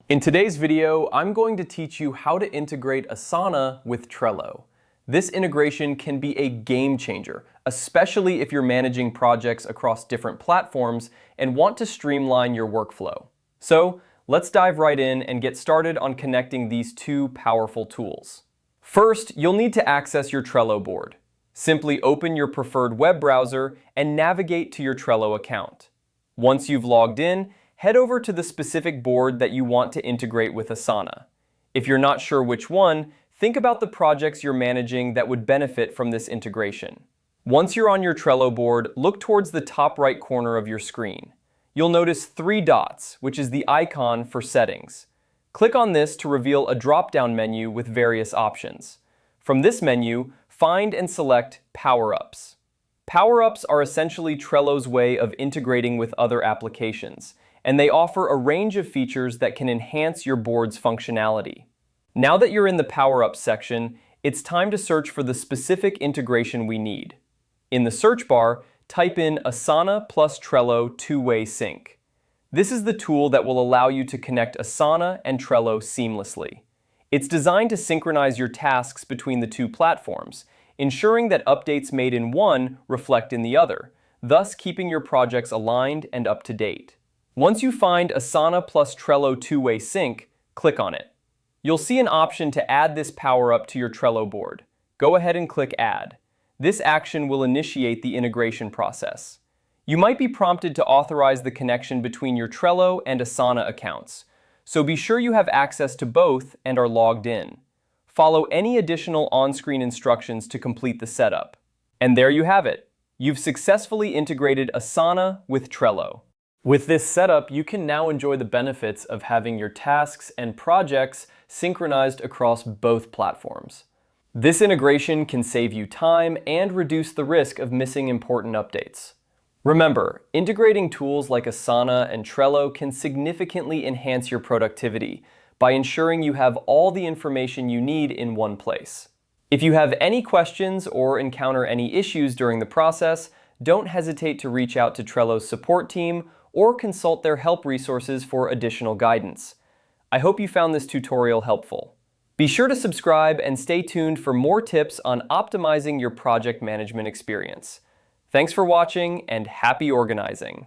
In today's video, I'm going to teach you how to integrate Asana with Trello. This integration can be a game changer, especially if you're managing projects across different platforms and want to streamline your workflow. So let's dive right in and get started on connecting these two powerful tools. First, you'll need to access your Trello board. Simply open your preferred web browser and navigate to your Trello account. Once you've logged in, head over to the specific board that you want to integrate with Asana. If you're not sure which one, think about the projects you're managing that would benefit from this integration. Once you're on your Trello board, look towards the top right corner of your screen. You'll notice 3 dots, which is the icon for settings. Click on this to reveal a drop-down menu with various options. From this menu, find and select Power-Ups. Power-Ups are essentially Trello's way of integrating with other applications, and they offer a range of features that can enhance your board's functionality. Now that you're in the Power-Ups section, it's time to search for the specific integration we need. In the search bar, type in Asana plus Trello two-way sync. This is the tool that will allow you to connect Asana and Trello seamlessly. It's designed to synchronize your tasks between the two platforms, ensuring that updates made in one reflect in the other, thus keeping your projects aligned and up to date. Once you find Asana plus Trello two-way sync, click on it. You'll see an option to add this power-up to your Trello board. Go ahead and click Add. This action will initiate the integration process. You might be prompted to authorize the connection between your Trello and Asana accounts, so be sure you have access to both and are logged in. Follow any additional on-screen instructions to complete the setup. And there you have it. You've successfully integrated Asana with Trello. With this setup, you can now enjoy the benefits of having your tasks and projects synchronized across both platforms. This integration can save you time and reduce the risk of missing important updates. Remember, integrating tools like Asana and Trello can significantly enhance your productivity by ensuring you have all the information you need in one place. If you have any questions or encounter any issues during the process, don't hesitate to reach out to Trello's support team or consult their help resources for additional guidance. I hope you found this tutorial helpful. Be sure to subscribe and stay tuned for more tips on optimizing your project management experience. Thanks for watching and happy organizing!